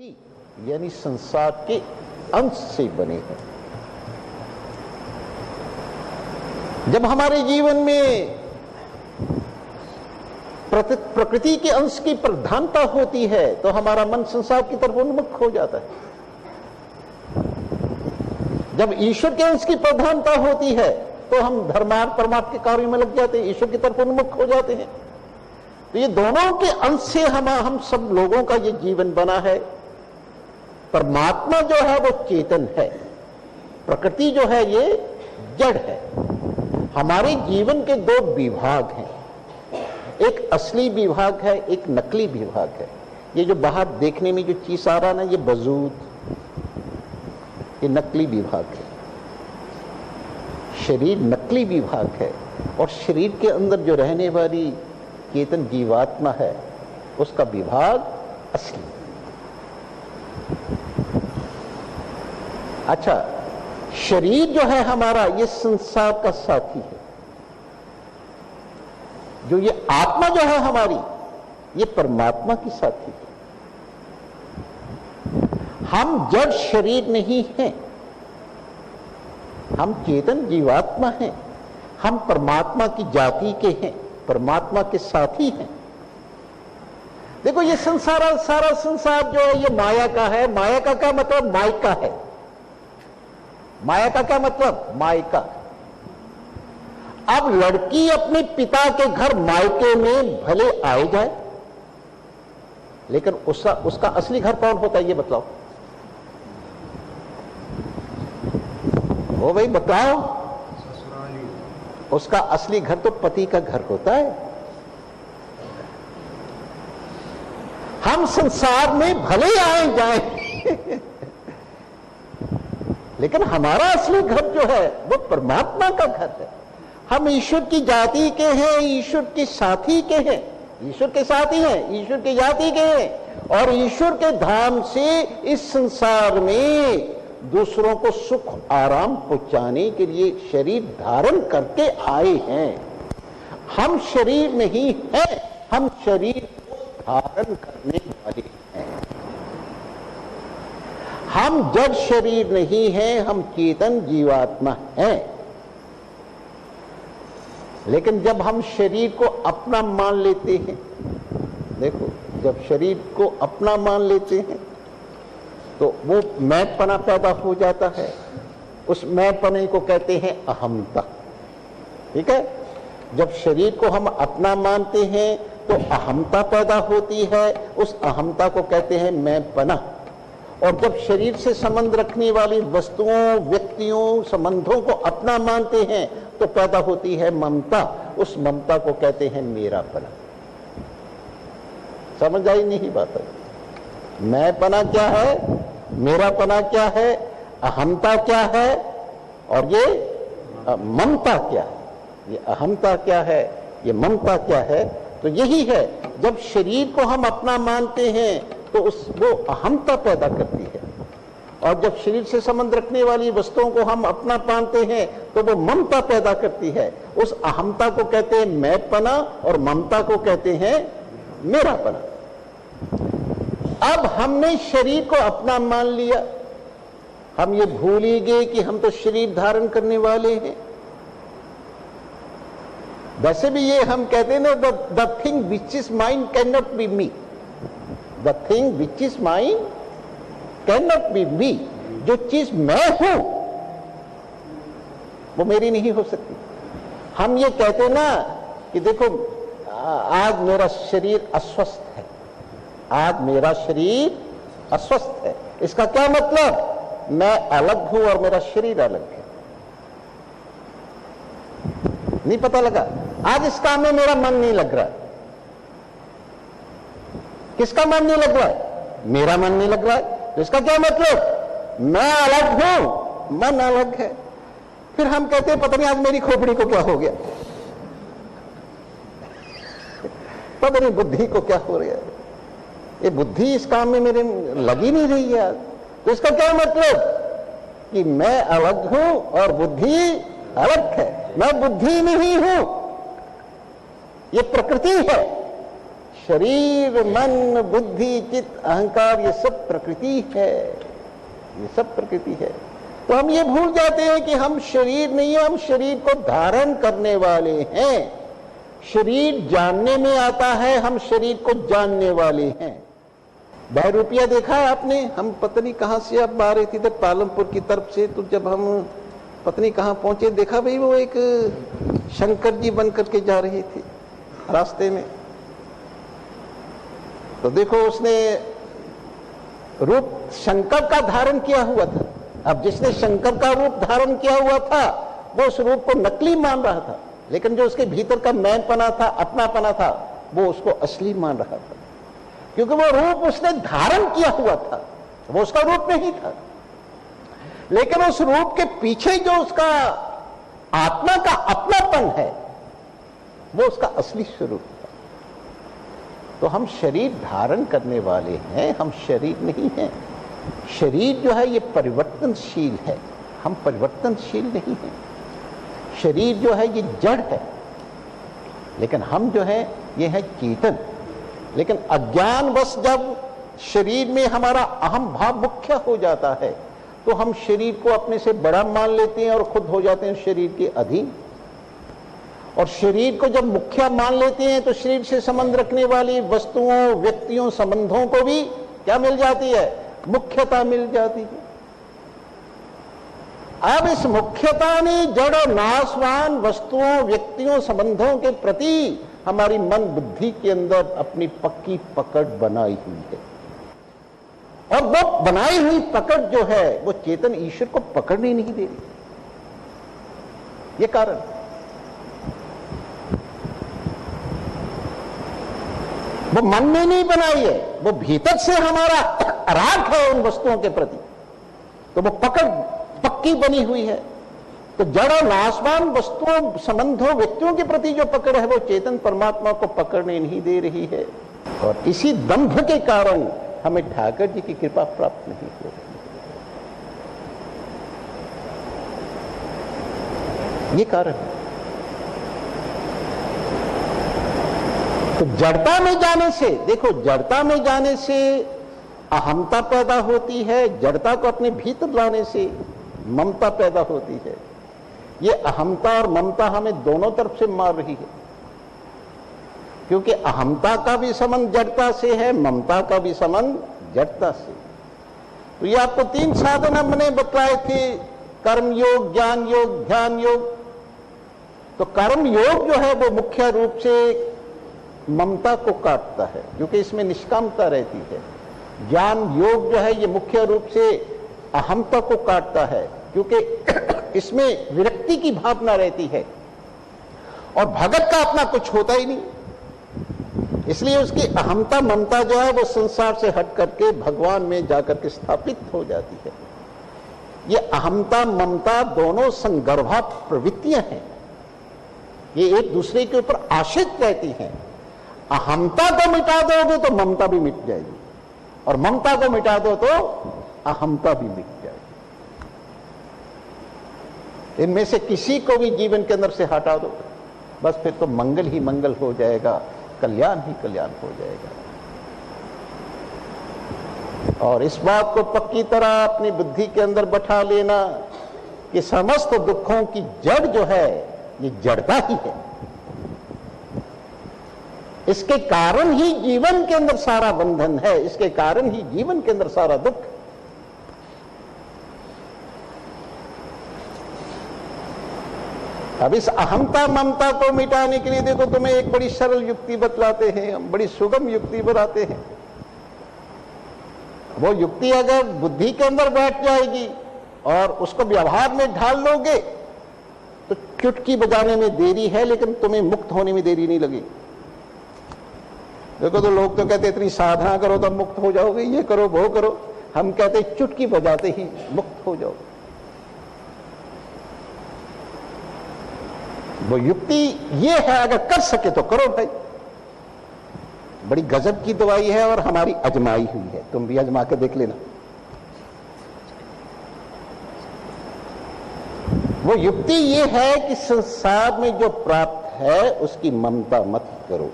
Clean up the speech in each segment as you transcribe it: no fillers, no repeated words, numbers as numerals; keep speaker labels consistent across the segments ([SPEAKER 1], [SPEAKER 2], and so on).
[SPEAKER 1] प्रकृति यानी संसार के अंश से बने हैं। जब हमारे जीवन में प्रकृति के अंश की प्रधानता होती है तो हमारा मन संसार की तरफ उन्मुख हो जाता है। जब ईश्वर के अंश की प्रधानता होती है तो हम धर्मार्थ परमार्थ के कार्यों में लग जाते हैं, ईश्वर की तरफ उन्मुख हो जाते हैं। तो ये दोनों के अंश से हम सब लोगों का ये जीवन बना है। परमात्मा जो है वो चेतन है, प्रकृति जो है ये जड़ है। हमारे जीवन के दो विभाग हैं, एक असली विभाग है, एक नकली विभाग है। ये जो बाहर देखने में जो चीज आ रहा है ना, ये वजूद, ये नकली विभाग है। शरीर नकली विभाग है और शरीर के अंदर जो रहने वाली चेतन जीवात्मा है उसका विभाग असली। अच्छा, शरीर जो है हमारा ये संसार का साथी है। जो ये आत्मा जो है हमारी ये परमात्मा की साथी है। हम जड़ शरीर नहीं हैं, हम चेतन जीवात्मा हैं। हम परमात्मा की जाति के हैं, परमात्मा के साथी हैं। देखो ये संसार, सारा संसार जो है ये माया का है। माया का क्या मतलब? मायका है। माया का क्या मतलब? मायका। अब लड़की अपने पिता के घर मायके में भले आए जाए, लेकिन उसका असली घर कौन होता है ये बताओ? वो भाई बताओ। उसका असली घर तो पति का घर होता है। हम संसार में भले आए जाए लेकिन हमारा असली घर जो है वो परमात्मा का घर है। हम ईश्वर की जाति के हैं, ईश्वर के साथी के हैं, ईश्वर के साथी हैं, ईश्वर की जाति के हैं और ईश्वर के धाम से इस संसार में दूसरों को सुख आराम पहुंचाने के लिए शरीर धारण करके आए हैं। हम शरीर नहीं हैं, हम शरीर को धारण करने वाले हैं। हम जड़ शरीर नहीं हैं, हम चेतन जीवात्मा हैं। लेकिन जब हम शरीर को अपना मान लेते हैं, देखो जब शरीर को अपना मान लेते हैं तो वो मैंपना पैदा हो जाता है। उस मैंपने को कहते हैं अहमता। ठीक है, जब शरीर को हम अपना मानते हैं तो अहमता पैदा होती है। उस अहमता को कहते हैं मैंपना। और जब शरीर से संबंध रखने वाली वस्तुओं, व्यक्तियों, संबंधों को अपना मानते हैं तो पैदा होती है ममता। उस ममता को कहते हैं मेरापना। समझ आई नहीं बात? मैंपना क्या है, मेरापना क्या है, अहमता क्या है और ये ममता क्या है? ये अहमता क्या है, ये ममता क्या है? तो यही है, जब शरीर को हम अपना मानते हैं तो वो अहमता पैदा करती है। और जब शरीर से संबंध रखने वाली वस्तुओं को हम अपना मानते हैं तो वो ममता पैदा करती है। उस अहमता को कहते हैं मैंपना और ममता को कहते हैं मेरापना। अब हमने शरीर को अपना मान लिया, हम ये भूल ही गए कि हम तो शरीर धारण करने वाले हैं। वैसे भी ये हम कहते हैं ना, the thing which is mine can not be me. The thing which is mine can not be me. जो चीज मैं हूं वो मेरी नहीं हो सकती। हम ये कहते ना कि देखो आज मेरा शरीर अस्वस्थ है, आज मेरा शरीर अस्वस्थ है। इसका क्या मतलब? मैं अलग हूं और मेरा शरीर अलग है। नहीं पता लगा? आज इस काम में मेरा मन नहीं लग रहा। किसका मन नहीं लग रहा है? मेरा मन नहीं लग रहा है। तो इसका क्या मतलब? मैं अलग हूं, मन अलग है। फिर हम कहते हैं पता नहीं आज मेरी खोपड़ी को क्या हो गया, पता नहीं बुद्धि को क्या हो रहा है, ये बुद्धि इस काम में मेरे लगी नहीं रही है। तो इसका क्या मतलब? कि मैं अलग हूं और बुद्धि अलग है। मैं बुद्धि नहीं हूं, ये प्रकृति है। शरीर, मन, बुद्धि, चित्त, अहंकार, ये सब प्रकृति है, ये सब प्रकृति है। तो हम ये भूल जाते हैं कि हम शरीर नहीं है, हम शरीर को धारण करने वाले हैं। शरीर जानने में आता है, हम शरीर को जानने वाले हैं। बहरूपिया देखा है आपने? हम पता नहीं कहां से अब आ रहे थे, इधर पालमपुर की तरफ से, तो जब हम पता नहीं कहां पहुंचे, देखा भाई वो एक शंकर जी बन करके जा रहे थे रास्ते में। तो देखो उसने रूप शंकर का धारण किया हुआ था। अब जिसने शंकर का रूप धारण किया हुआ था वो उस रूप को नकली मान रहा था, लेकिन जो उसके भीतर का मैनपना था, अपनापना था, वो उसको असली मान रहा था, क्योंकि वो रूप उसने धारण किया हुआ था, वो उसका रूप नहीं था। लेकिन उस रूप के पीछे जो उसका आत्मा का अपनापन है, वो उसका असली स्वरूप था। तो हम शरीर धारण करने वाले हैं, हम शरीर नहीं हैं। शरीर जो है ये परिवर्तनशील है, हम परिवर्तनशील नहीं हैं। शरीर जो है ये जड़ है, लेकिन हम जो है ये है चेतन। लेकिन अज्ञानवश जब शरीर में हमारा अहम भाव मुख्य हो जाता है, तो हम शरीर को अपने से बड़ा मान लेते हैं और खुद हो जाते हैं शरीर के अधीन। और शरीर को जब मुख्य मान लेते हैं तो शरीर से संबंध रखने वाली वस्तुओं, व्यक्तियों, संबंधों को भी क्या मिल जाती है? मुख्यता मिल जाती है। अब इस मुख्यता ने जड़ और नाशवान वस्तुओं, व्यक्तियों, संबंधों के प्रति हमारी मन बुद्धि के अंदर अपनी पक्की पकड़ बनाई हुई है। और वो बनाई हुई पकड़ जो है वो चेतन ईश्वर को पकड़ने नहीं दे रही। ये कारण वो मन में नहीं बनाई है, वो भीतर से हमारा राग है उन वस्तुओं के प्रति, तो वो पकड़ पक्की बनी हुई है। तो जड़ और नाशवान वस्तुओं, संबंधों, व्यक्तियों के प्रति जो पकड़ है वो चेतन परमात्मा को पकड़ने नहीं दे रही है। और इसी दंभ के कारण हमें ठाकर जी की कृपा प्राप्त नहीं हो रही। ये कारण है। तो जड़ता में जाने से, देखो जड़ता में जाने से अहमता पैदा होती है, जड़ता को अपने भीतर लाने से ममता पैदा होती है। ये अहमता और ममता हमें दोनों तरफ से मार रही है, क्योंकि अहमता का भी संबंध जड़ता से है, ममता का भी संबंध जड़ता से। तो ये आपको 3 साधन हमने बतलाए थे, कर्म योग, ज्ञान योग, ध्यान योग। तो कर्म योग जो है वो मुख्य रूप से ममता को काटता है, क्योंकि इसमें निष्कामता रहती है। ज्ञान योग जो है ये मुख्य रूप से अहमता को काटता है, क्योंकि इसमें विरक्ति की भावना रहती है और भगत का अपना कुछ होता ही नहीं, इसलिए उसकी अहमता ममता जो है वो संसार से हट करके भगवान में जाकर के स्थापित हो जाती है। ये अहमता ममता दोनों संगर्भा प्रवृत्तियां हैं, ये एक दूसरे के ऊपर आश्रित रहती हैं। अहमता को मिटा दोगे तो ममता भी मिट जाएगी, और ममता को मिटा दो तो अहमता भी मिट जाएगी। इनमें से किसी को भी जीवन के अंदर से हटा दो, बस फिर तो मंगल ही मंगल हो जाएगा, कल्याण ही कल्याण हो जाएगा। और इस बात को पक्की तरह अपनी बुद्धि के अंदर बैठा लेना कि समस्त दुखों की जड़ जो है ये जड़ता ही है। इसके कारण ही जीवन के अंदर सारा बंधन है, इसके कारण ही जीवन के अंदर सारा दुख। अब इस अहमता ममता को मिटाने के लिए देखो तुम्हें एक बड़ी सरल युक्ति बतलाते हैं, हम बड़ी सुगम युक्ति बनाते हैं। वो युक्ति अगर बुद्धि के अंदर बैठ जाएगी और उसको व्यवहार में ढाल लोगे तो चुटकी बजाने में देरी है, लेकिन तुम्हें मुक्त होने में देरी नहीं लगी। देखो तो लोग तो कहते इतनी साधना करो तो मुक्त हो जाओगे, ये करो वो करो, हम कहते चुटकी बजाते ही मुक्त हो जाओगे। वो युक्ति ये है, अगर कर सके तो करो भाई, बड़ी गजब की दवाई है और हमारी अजमाई हुई है, तुम भी अजमा के देख लेना। वो युक्ति ये है कि संसार में जो प्राप्त है उसकी ममता मत करो।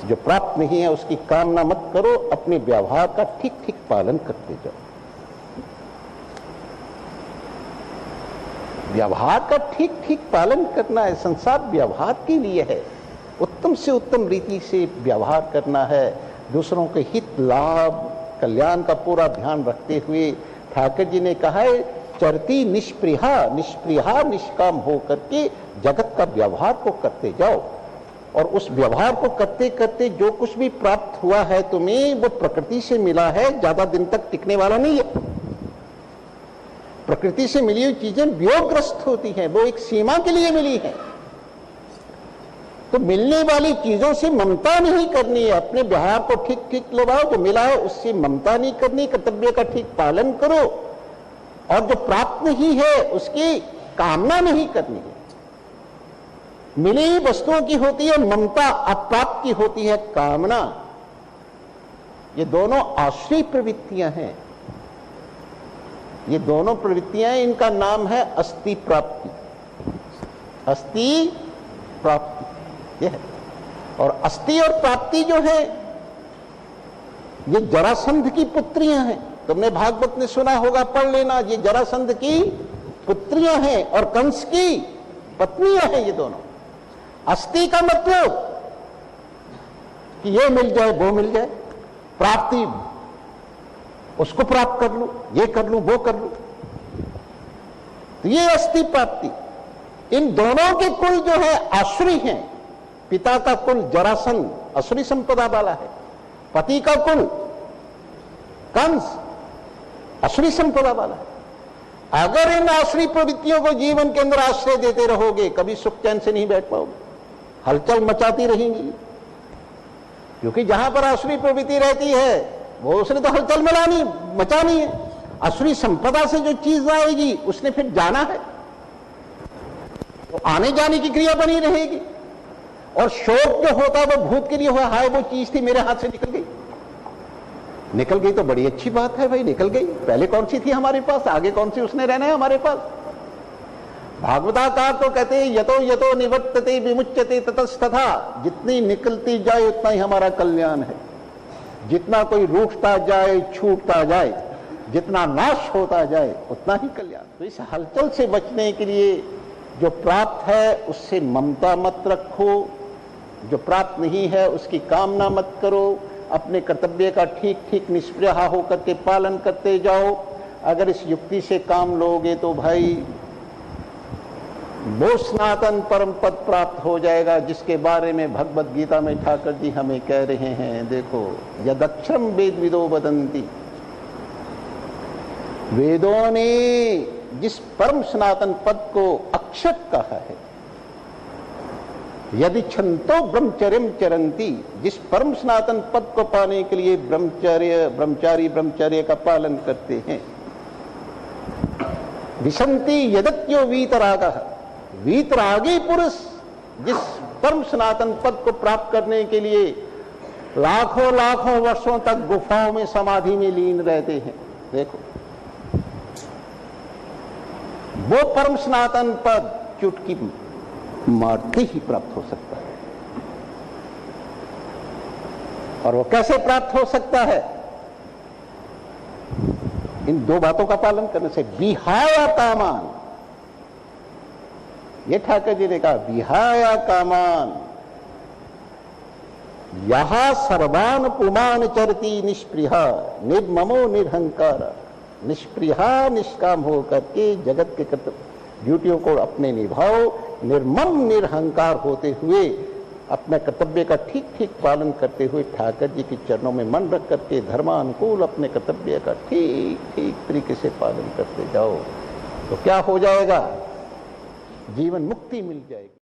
[SPEAKER 1] जो प्राप्त नहीं है उसकी कामना मत करो, अपने व्यवहार का ठीक ठीक पालन करते जाओ। व्यवहार का ठीक ठीक पालन करना है, संसार व्यवहार के लिए है, उत्तम से उत्तम रीति से व्यवहार करना है, दूसरों के हित लाभ कल्याण का पूरा ध्यान रखते हुए ठाकुर जी ने कहा है चरती निष्प्रिया निष्प्रिया निष्काम हो करके जगत का व्यवहार को करते जाओ। और उस व्यवहार को करते करते जो कुछ भी प्राप्त हुआ है तुम्हें वो प्रकृति से मिला है, ज्यादा दिन तक टिकने वाला नहीं है। प्रकृति से मिली हुई चीजें वियोगग्रस्त होती हैं, वो एक सीमा के लिए मिली है। तो मिलने वाली चीजों से ममता नहीं करनी है, अपने व्यवहार को ठीक ठीक लगाओ, जो मिला है उससे ममता नहीं करनी, कर्तव्य का ठीक पालन करो, और जो प्राप्त नहीं है उसकी कामना नहीं करनी है। मिली वस्तुओं की होती है ममता, अप्राप्त की होती है कामना। ये दोनों आश्रय प्रवृत्तियां हैं, ये दोनों प्रवृत्तियां, इनका नाम है अस्थि प्राप्ति। अस्थि प्राप्ति ये है। और अस्थि और प्राप्ति जो है ये जरासंध की पुत्रियां हैं। तुमने भागवत में सुना होगा, पढ़ लेना, ये जरासंध की पुत्रियां हैं और कंस की पत्नियां हैं ये दोनों। अस्थि का मतलब कि ये मिल जाए वो मिल जाए, प्राप्ति उसको प्राप्त कर लूं, ये कर लूं वो कर लूं, तो ये अस्थि प्राप्ति। इन दोनों के कुल जो है आश्री हैं। पिता का कुल जरासंध असुरी संपदा वाला है, पति का कुल कंस असुरी संपदा वाला है। अगर इन आश्री प्रवृत्तियों को जीवन के अंदर आश्रय देते रहोगे कभी सुख चैन से नहीं बैठ पाओगे, हलचल मचाती रहेंगी। क्योंकि जहां पर आश्री प्रवृत्ति रहती है वो उसने तो हलचल मचानी है। असुरी संपदा से जो चीज आएगी उसने फिर जाना है, तो आने जाने की क्रिया बनी रहेगी। और शोक जो होता है वो भूत के लिए हुआ, हाय वो चीज थी मेरे हाथ से निकल गई तो बड़ी अच्छी बात है भाई, निकल गई। पहले कौन सी थी हमारे पास, आगे कौन सी उसने रहना है हमारे पास। भागवताकार तो कहते हैं यतो यतो निवर्तते विमुच्यते ततस्तथा, जितनी निकलती जाए उतना ही हमारा कल्याण है। जितना कोई रूठता जाए छूटता जाए, जितना नाश होता जाए उतना ही कल्याण। तो इस हलचल से बचने के लिए जो प्राप्त है उससे ममता मत रखो, जो प्राप्त नहीं है उसकी कामना मत करो, अपने कर्तव्य का ठीक ठीक निष्प्रिय होकर के पालन करते जाओ। अगर इस युक्ति से काम लोगे तो भाई वो सनातन परम पद प्राप्त हो जाएगा, जिसके बारे में भगवत गीता में ठाकुर जी हमें कह रहे हैं। देखो, यदक्षरम वेद विदो वदंती, वेदों ने जिस परम सनातन पद को अक्षर कहा है, यदि छंतो ब्रह्मचर्यम चरंती, जिस परम सनातन पद को पाने के लिए ब्रह्मचारी का पालन करते हैं। विशंति यदत्यो वीतरागः, वीतरागी पुरुष जिस परम सनातन पद को प्राप्त करने के लिए लाखों लाखों वर्षों तक गुफाओं में समाधि में लीन रहते हैं, देखो वो परम सनातन पद चुटकी मारते ही प्राप्त हो सकता है। और वो कैसे प्राप्त हो सकता है? इन दो बातों का पालन करने से। विहाया कामान, ये ठाकुर जी ने कहा, विहाया कामान यहा सर्वान पुमान चरती निष्प्रिया निर्ममो निरहंकार। निष्प्रिया निष्काम हो करके जगत के ड्यूटियों को अपने निभाओ, निर्मम निरहंकार होते हुए अपने कर्तव्य का ठीक ठीक पालन करते हुए ठाकुर जी के चरणों में मन रख करके धर्मानुकूल अपने कर्तव्य का ठीक ठीक तरीके से पालन करते जाओ, तो क्या हो जाएगा? जीवन मुक्ति मिल जाएगी।